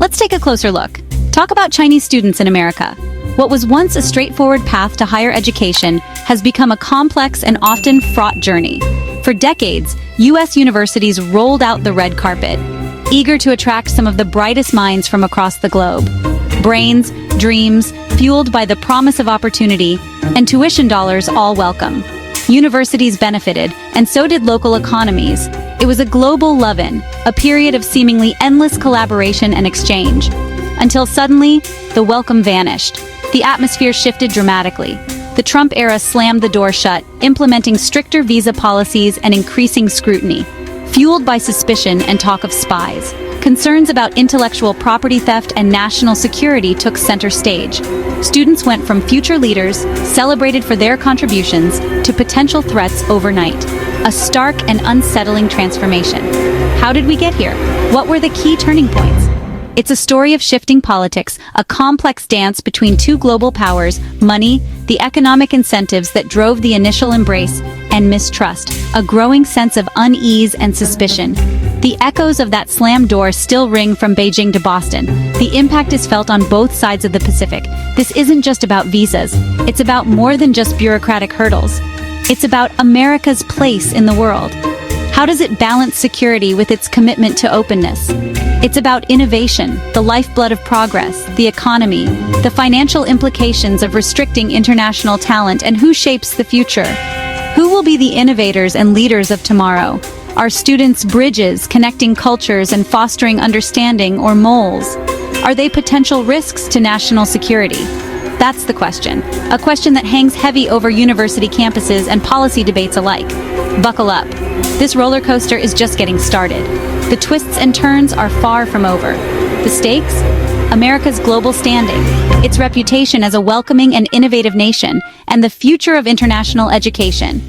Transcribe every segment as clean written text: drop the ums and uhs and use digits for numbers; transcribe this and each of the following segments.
Let's take a closer look. Talk about Chinese students in America. What was once a straightforward path to higher education has become a complex and often fraught journey. For decades, U.S. universities rolled out the red carpet, eager to attract some of the brightest minds from across the globe. Brains, dreams, fueled by the promise of opportunity, and tuition dollars all welcome. Universities benefited, and so did local economies. It was a global love-in, a period of seemingly endless collaboration and exchange. Until suddenly, the welcome vanished. The atmosphere shifted dramatically. The Trump era slammed the door shut, implementing stricter visa policies and increasing scrutiny. Fueled by suspicion and talk of spies, concerns about intellectual property theft and national security took center stage. Students went from future leaders, celebrated for their contributions, to potential threats overnight. A stark and unsettling transformation. How did we get here? What were the key turning points? It's a story of shifting politics, a complex dance between two global powers, money, the economic incentives that drove the initial embrace, and mistrust, a growing sense of unease and suspicion. The echoes of that slammed door still ring from Beijing to Boston. The impact is felt on both sides of the Pacific. This isn't just about visas. It's about more than just bureaucratic hurdles. It's about America's place in the world. How does it balance security with its commitment to openness? It's about innovation, the lifeblood of progress, the economy, the financial implications of restricting international talent, and who shapes the future. Who will be the innovators and leaders of tomorrow? Are students bridges connecting cultures and fostering understanding, or moles? Are they potential risks to national security? That's the question. A question that hangs heavy over university campuses and policy debates alike. Buckle up. This roller coaster is just getting started. The twists and turns are far from over. The stakes? America's global standing, its reputation as a welcoming and innovative nation, and the future of international education.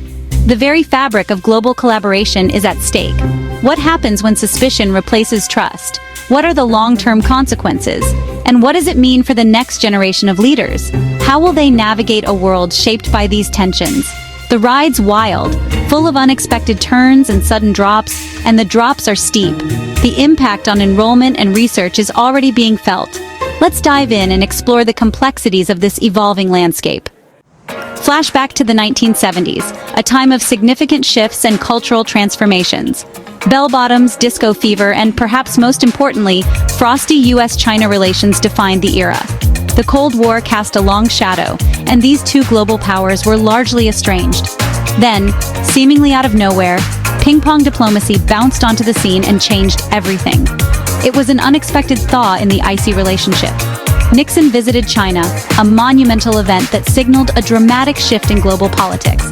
The very fabric of global collaboration is at stake. What happens when suspicion replaces trust? What are the long-term consequences? And what does it mean for the next generation of leaders? How will they navigate a world shaped by these tensions? The ride's wild, full of unexpected turns and sudden drops, and the drops are steep. The impact on enrollment and research is already being felt. Let's dive in and explore the complexities of this evolving landscape. Flashback to the 1970s, a time of significant shifts and cultural transformations. Bell-bottoms, disco fever, and perhaps most importantly, frosty U.S. China relations defined the era. The Cold War cast a long shadow, and these two global powers were largely estranged. Then, seemingly out of nowhere, ping-pong diplomacy bounced onto the scene and changed everything. It was an unexpected thaw in the icy relationship. Nixon visited China, a monumental event that signaled a dramatic shift in global politics.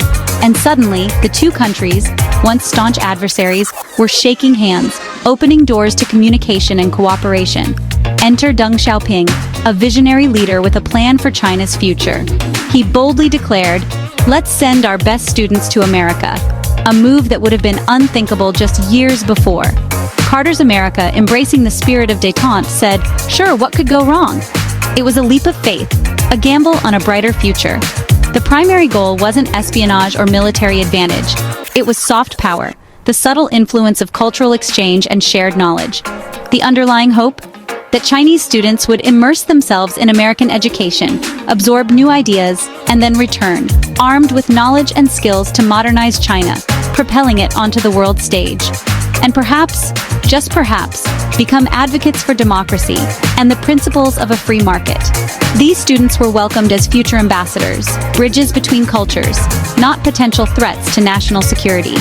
And suddenly, the two countries, once staunch adversaries, were shaking hands, opening doors to communication and cooperation. Enter Deng Xiaoping, a visionary leader with a plan for China's future. He boldly declared, "Let's send our best students to America," a move that would have been unthinkable just years before. Carter's America, embracing the spirit of détente, said, "Sure, what could go wrong?" It was a leap of faith, a gamble on a brighter future. The primary goal wasn't espionage or military advantage. It was soft power, the subtle influence of cultural exchange and shared knowledge. The underlying hope? That Chinese students would immerse themselves in American education, absorb new ideas, and then return, armed with knowledge and skills to modernize China, propelling it onto the world stage. And perhaps, just perhaps, become advocates for democracy and the principles of a free market. These students were welcomed as future ambassadors, bridges between cultures, not potential threats to national security.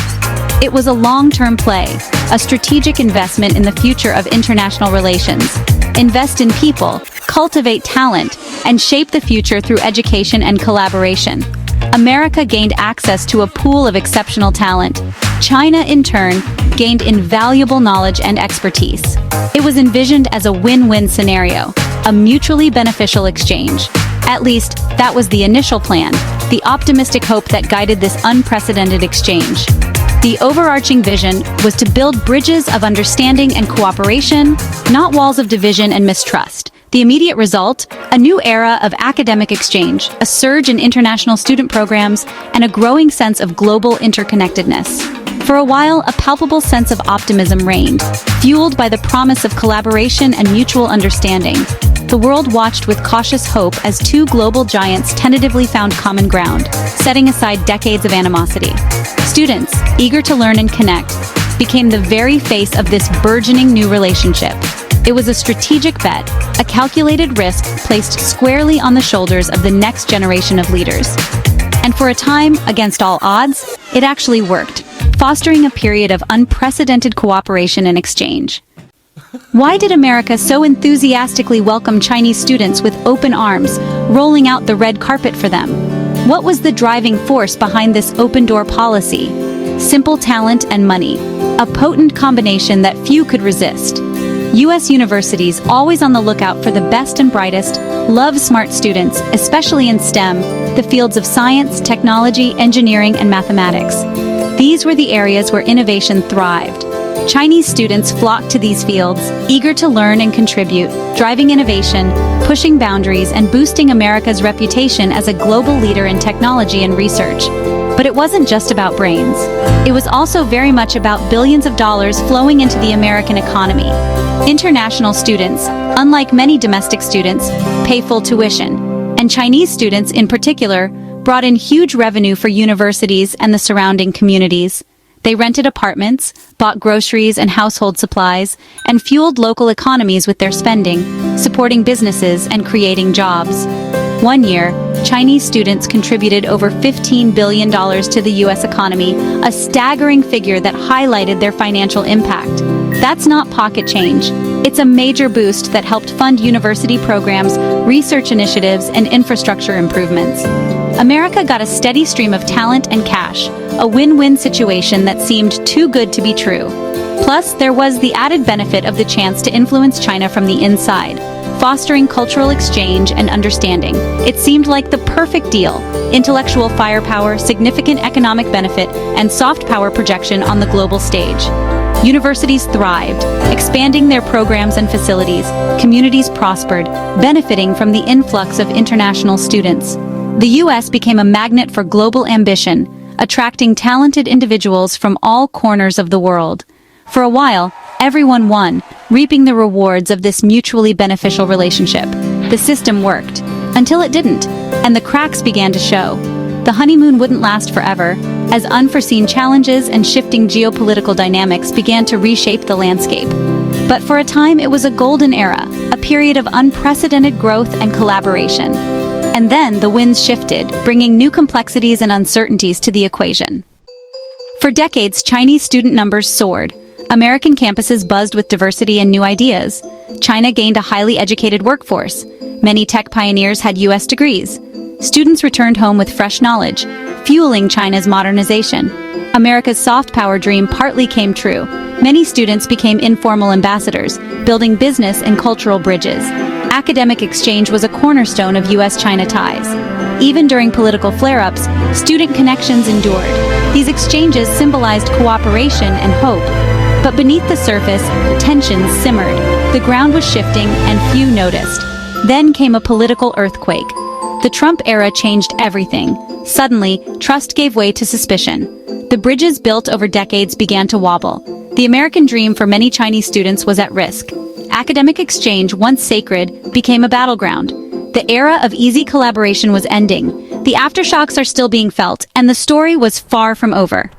It was a long-term play, a strategic investment in the future of international relations. Invest in people, cultivate talent, and shape the future through education and collaboration. America gained access to a pool of exceptional talent. China, in turn, gained invaluable knowledge and expertise. It was envisioned as a win-win scenario, a mutually beneficial exchange. At least, that was the initial plan, the optimistic hope that guided this unprecedented exchange. The overarching vision was to build bridges of understanding and cooperation, not walls of division and mistrust. The immediate result? A new era of academic exchange, a surge in international student programs, and a growing sense of global interconnectedness. For a while, a palpable sense of optimism reigned, fueled by the promise of collaboration and mutual understanding. The world watched with cautious hope as two global giants tentatively found common ground, setting aside decades of animosity. Students, eager to learn and connect, became the very face of this burgeoning new relationship. It was a strategic bet, a calculated risk placed squarely on the shoulders of the next generation of leaders. And for a time, against all odds, it actually worked, fostering a period of unprecedented cooperation and exchange. Why did America so enthusiastically welcome Chinese students with open arms, rolling out the red carpet for them? What was the driving force behind this open-door policy? Simple talent and money, a potent combination that few could resist. U.S. universities, always on the lookout for the best and brightest, love smart students, especially in STEM, the fields of science, technology, engineering, and mathematics. These were the areas where innovation thrived. Chinese students flocked to these fields, eager to learn and contribute, driving innovation, pushing boundaries, and boosting America's reputation as a global leader in technology and research. But it wasn't just about brains. It was also very much about billions of dollars flowing into the American economy. International students, unlike many domestic students, pay full tuition, and Chinese students in particular brought in huge revenue for universities and the surrounding communities. They rented apartments, bought groceries and household supplies, and fueled local economies with their spending, supporting businesses and creating jobs. One year, Chinese students contributed over $15 billion to the U.S. economy, a staggering figure that highlighted their financial impact. That's not pocket change. It's a major boost that helped fund university programs, research initiatives, and infrastructure improvements. America got a steady stream of talent and cash, a win-win situation that seemed too good to be true. Plus, there was the added benefit of the chance to influence China from the inside, fostering cultural exchange and understanding. It seemed like the perfect deal: intellectual firepower, significant economic benefit, and soft power projection on the global stage. Universities thrived, expanding their programs and facilities. Communities prospered, benefiting from the influx of international students. The U.S. became a magnet for global ambition, attracting talented individuals from all corners of the world. For a while, everyone won, reaping the rewards of this mutually beneficial relationship. The system worked, until it didn't, and the cracks began to show. The honeymoon wouldn't last forever, as unforeseen challenges and shifting geopolitical dynamics began to reshape the landscape. But for a time, it was a golden era, a period of unprecedented growth and collaboration. And then the winds shifted, bringing new complexities and uncertainties to the equation. For decades, Chinese student numbers soared. American campuses buzzed with diversity and new ideas. China gained a highly educated workforce. Many tech pioneers had U.S. degrees. Students returned home with fresh knowledge, fueling China's modernization. America's soft power dream partly came true. Many students became informal ambassadors, building business and cultural bridges. Academic exchange was a cornerstone of U.S. China ties. Even during political flare-ups, student connections endured. These exchanges symbolized cooperation and hope. But beneath the surface, tensions simmered. The ground was shifting, and few noticed. Then came a political earthquake. The Trump era changed everything. Suddenly, trust gave way to suspicion. The bridges built over decades began to wobble. The American dream for many Chinese students was at risk. Academic exchange, once sacred, became a battleground. The era of easy collaboration was ending. The aftershocks are still being felt, and the story was far from over.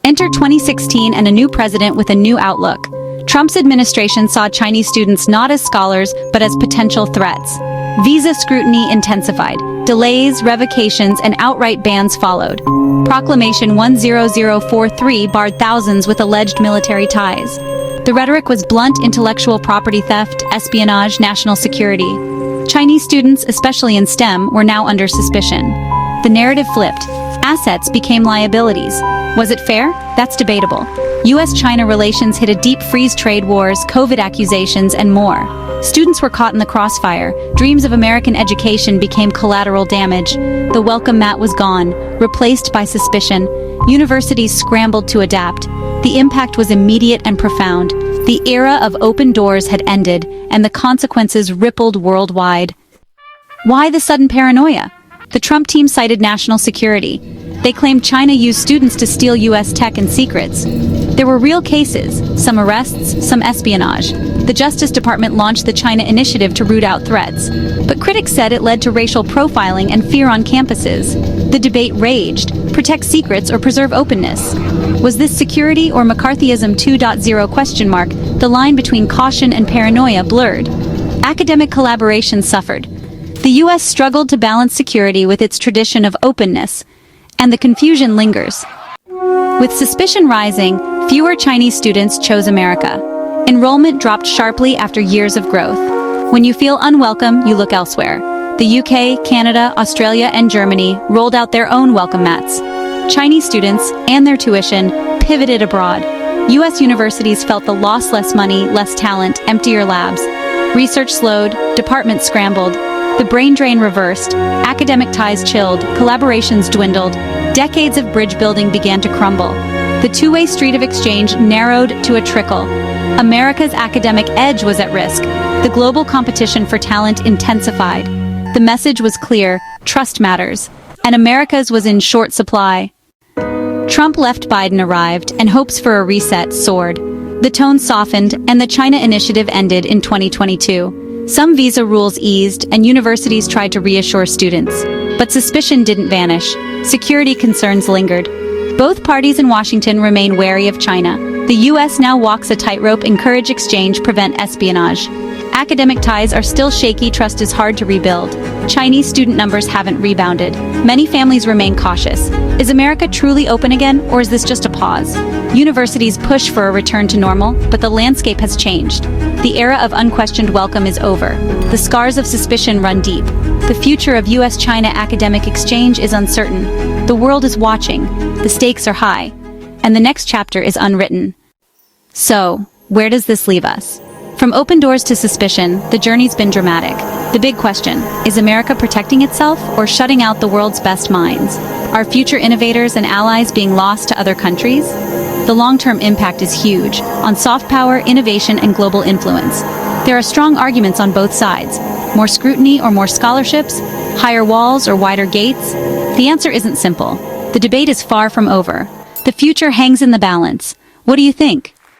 Enter 2016 and a new president with a new outlook. Trump's administration saw Chinese students not as scholars, but as potential threats. Visa scrutiny intensified. Delays, revocations, and outright bans followed. Proclamation 10043 barred thousands with alleged military ties. The rhetoric was blunt: intellectual property theft, espionage, national security. Chinese students, especially in STEM, were now under suspicion. The narrative flipped. Assets became liabilities. Was it fair? That's debatable. U.S. China relations hit a deep freeze: trade wars, COVID accusations, and more. Students were caught in the crossfire. Dreams of American education became collateral damage. The welcome mat was gone, replaced by suspicion. Universities scrambled to adapt. The impact was immediate and profound. The era of open doors had ended, and the consequences rippled worldwide. Why the sudden paranoia? The Trump team cited national security. They claimed China used students to steal U.S. tech and secrets. There were real cases, some arrests, some espionage. The Justice Department launched the China Initiative to root out threats. But critics said it led to racial profiling and fear on campuses. The debate raged: protect secrets or preserve openness. Was this security or McCarthyism 2.0? The line between caution and paranoia blurred. Academic collaboration suffered. The U.S. struggled to balance security with its tradition of openness, and the confusion lingers. With suspicion rising, fewer Chinese students chose America. Enrollment dropped sharply after years of growth. When you feel unwelcome, you look elsewhere. The UK, Canada, Australia, and Germany rolled out their own welcome mats. Chinese students, and their tuition, pivoted abroad. U.S. universities felt the loss: less money, less talent, emptier labs. Research slowed, departments scrambled. The brain drain reversed, academic ties chilled, collaborations dwindled. Decades of bridge building began to crumble. The two-way street of exchange narrowed to a trickle. America's academic edge was at risk. The global competition for talent intensified. The message was clear: trust matters. And America's was in short supply. Trump left, Biden arrived, and hopes for a reset soared. The tone softened, and the China Initiative ended in 2022. Some visa rules eased, and universities tried to reassure students. But suspicion didn't vanish. Security concerns lingered. Both parties in Washington remain wary of China. The U.S. now walks a tightrope: encourage exchange, prevent espionage. Academic ties are still shaky, trust is hard to rebuild. Chinese student numbers haven't rebounded. Many families remain cautious. Is America truly open again, or is this just a pause? Universities push for a return to normal, but the landscape has changed. The era of unquestioned welcome is over. The scars of suspicion run deep. The future of U.S. China academic exchange is uncertain. The world is watching. The stakes are high. And the next chapter is unwritten. So, where does this leave us? From open doors to suspicion, the journey's been dramatic. The big question: is America protecting itself or shutting out the world's best minds? Are future innovators and allies being lost to other countries? The long-term impact is huge, on soft power, innovation, and global influence. There are strong arguments on both sides. More scrutiny or more scholarships? Higher walls or wider gates? The answer isn't simple. The debate is far from over. The future hangs in the balance. What do you think?